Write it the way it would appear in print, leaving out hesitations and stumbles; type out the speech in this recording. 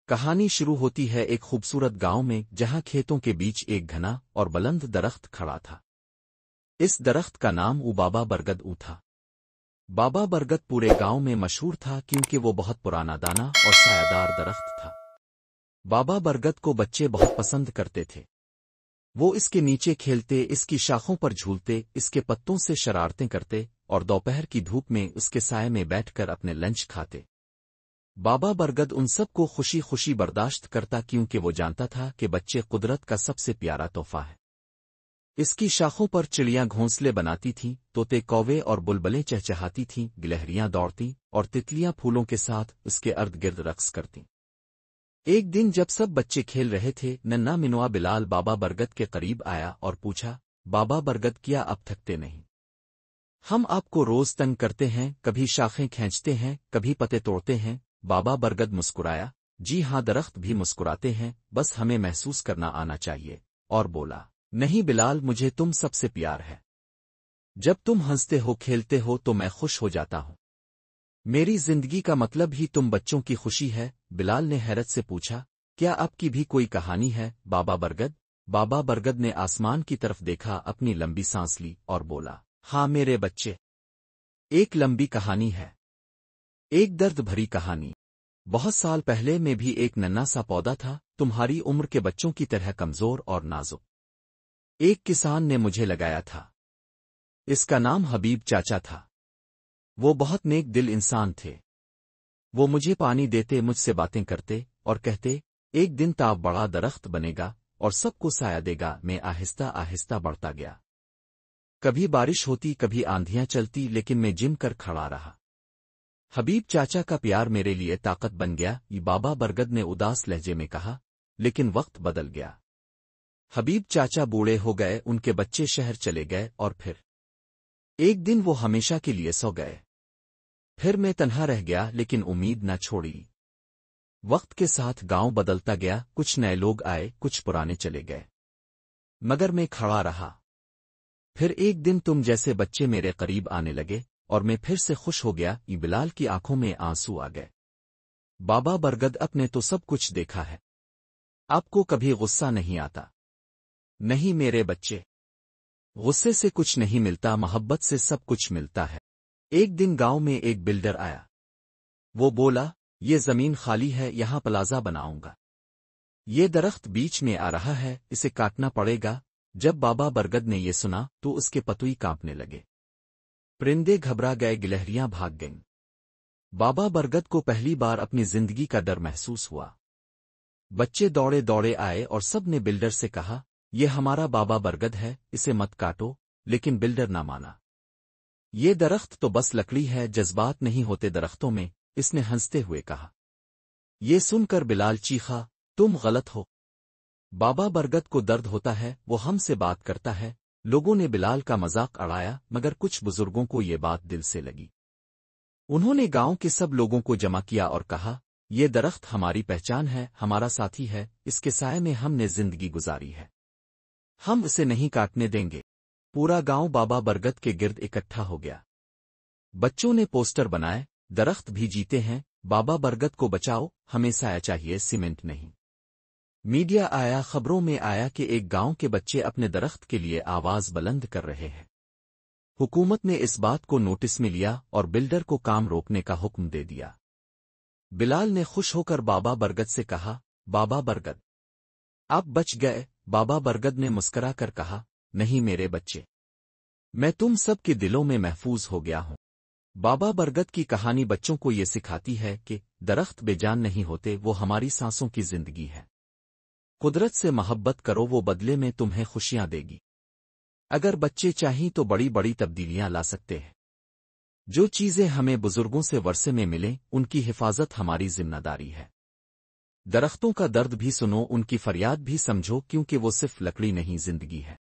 کہانی شروع ہوتی ہے ایک خوبصورت گاؤں میں جہاں کھیتوں کے بیچ ایک گھنا اور بلند درخت کھڑا تھا۔ اس درخت کا نام بابا برگد تھا۔ بابا برگد پورے گاؤں میں مشہور تھا کیونکہ وہ بہت پرانا دانا اور سایہ دار درخت تھا۔ بابا برگد کو بچے بہت پسند کرتے تھے۔ وہ اس کے نیچے کھیلتے، اس کی شاخوں پر جھولتے، اس کے پتوں سے شرارتیں کرتے اور دوپہر کی دھوپ میں اس کے سائے میں بیٹھ کر اپنے لنچ کھاتے۔ بابا برگد ان سب کو خوشی خوشی برداشت کرتا کیونکہ وہ جانتا تھا کہ بچے قدرت کا سب سے پیارا تحفہ ہے۔ اس کی شاخوں پر چڑیاں گھونسلے بناتی تھیں، طوطے کوے اور بلبلیں چہچہاتی تھیں، گلہریاں دوڑتیں اور تتلیاں پھولوں کے ساتھ اس کے ارد گرد رقص کرتیں۔ ایک دن جب سب بچے کھیل رہے تھے، ننھا منوا بلال بابا برگد کے قریب آیا اور پوچھا، بابا برگد کیا اب تھکتے نہیں؟ ہم آپ کو روز تنگ کرتے ہیں، کبھی شاخیں کھینچتے ہیں، کبھی پتے توڑتے ہیں۔ بابا برگد مسکرایا، جی ہاں، درخت بھی مسکراتے ہیں، بس ہمیں محسوس کرنا آنا چاہیے، اور بولا، نہیں بلال، مجھے تم سب سے پیار ہے۔ جب تم ہنستے ہو، کھیلتے ہو تو میں خوش ہو جاتا ہوں۔ میری زندگی کا مطلب ہی تم بچوں کی خوشی ہے۔ بلال نے حیرت سے پوچھا، کیا آپ کی بھی کوئی کہانی ہے بابا برگد؟ بابا برگد نے آسمان کی طرف دیکھا، اپنی لمبی سانس لی اور بولا، ہاں میرے بچے، ایک لمبی کہانی ہے، ایک درد بھری کہانی۔ بہت سال پہلے میں بھی ایک ننھا سا پودا تھا، تمہاری عمر کے بچوں کی طرح کمزور اور نازک۔ ایک کسان نے مجھے لگایا تھا۔ اس کا نام حبیب چاچا تھا۔ وہ بہت نیک دل انسان تھے۔ وہ مجھے پانی دیتے، مجھ سے باتیں کرتے اور کہتے، ایک دن تاب بڑا درخت بنے گا اور سب کو سایہ دے گا۔ میں آہستہ آہستہ بڑھتا گیا۔ کبھی بارش ہوتی، کبھی آندھیاں چلتی، لیکن میں جم کر کھڑا رہا۔ حبیب چاچا کا پیار میرے لیے طاقت بن گیا، یہ بابا برگد نے اداس لہجے میں کہا۔ لیکن وقت بدل گیا۔ حبیب چاچا بوڑھے ہو گئے، ان کے بچے شہر چلے گئے اور پھر ایک دن وہ ہمیشہ کے لیے سو گئے۔ پھر میں تنہا رہ گیا، لیکن امید نہ چھوڑی۔ وقت کے ساتھ گاؤں بدلتا گیا، کچھ نئے لوگ آئے، کچھ پرانے چلے گئے، مگر میں کھڑا رہا۔ پھر ایک دن تم جیسے بچے میرے قریب آنے لگے اور میں پھر سے خوش ہو گیا۔ بلال کی آنکھوں میں آنسو آ گئے۔ بابا برگد، آپ نے تو سب کچھ دیکھا ہے، آپ کو کبھی غصہ نہیں آتا؟ نہیں میرے بچے، غصے سے کچھ نہیں ملتا، محبت سے سب کچھ ملتا ہے۔ ایک دن گاؤں میں ایک بلڈر آیا۔ وہ بولا، یہ زمین خالی ہے، یہاں پلازا بناؤں گا۔ یہ درخت بیچ میں آ رہا ہے، اسے کاٹنا پڑے گا۔ جب بابا برگد نے یہ سنا تو اس کے پتوئی کانپنے لگے۔ پرندے گھبرا گئے، گلہریاں بھاگ گئیں۔ بابا برگد کو پہلی بار اپنی زندگی کا ڈر محسوس ہوا۔ بچے دوڑے دوڑے آئے اور سب نے بلڈر سے کہا، یہ ہمارا بابا برگد ہے، اسے مت کاٹو۔ لیکن بلڈر نہ مانا۔ یہ درخت تو بس لکڑی ہے، جذبات نہیں ہوتے درختوں میں، اس نے ہنستے ہوئے کہا۔ یہ سن کر بلال چیخا، تم غلط ہو۔ بابا برگد کو درد ہوتا ہے، وہ ہم سے بات کرتا ہے۔ لوگوں نے بلال کا مذاق اڑایا، مگر کچھ بزرگوں کو یہ بات دل سے لگی۔ انہوں نے گاؤں کے سب لوگوں کو جمع کیا اور کہا، یہ درخت ہماری پہچان ہے، ہمارا ساتھی ہے، اس کے سائے میں ہم نے زندگی گزاری ہے، ہم اسے نہیں کاٹنے دیں گے۔ پورا گاؤں بابا برگد کے گرد اکٹھا ہو گیا۔ بچوں نے پوسٹر بنائے، درخت بھی جیتے ہیں، بابا برگد کو بچاؤ، ہمیں سایہ چاہیے، سیمنٹ نہیں۔ میڈیا آیا، خبروں میں آیا کہ ایک گاؤں کے بچے اپنے درخت کے لیے آواز بلند کر رہے ہیں۔ حکومت نے اس بات کو نوٹس میں لیا اور بلڈر کو کام روکنے کا حکم دے دیا۔ بلال نے خوش ہو کر بابا برگد سے کہا، بابا برگد، آپ بچ گئے۔ بابا برگد نے مسکرا کر کہا، نہیں میرے بچے، میں تم سب کے دلوں میں محفوظ ہو گیا ہوں۔ بابا برگد کی کہانی بچوں کو یہ سکھاتی ہے کہ درخت بے جان نہیں ہوتے، وہ ہماری سانسوں کی زندگی ہے۔ قدرت سے محبت کرو، وہ بدلے میں تمہیں خوشیاں دے گی۔ اگر بچے چاہیں تو بڑی بڑی تبدیلیاں لا سکتے ہیں۔ جو چیزیں ہمیں بزرگوں سے ورثے میں ملیں، ان کی حفاظت ہماری ذمہ داری ہے۔ درختوں کا درد بھی سنو، ان کی فریاد بھی سمجھو، کیونکہ وہ صرف لکڑی نہیں، زندگی ہے۔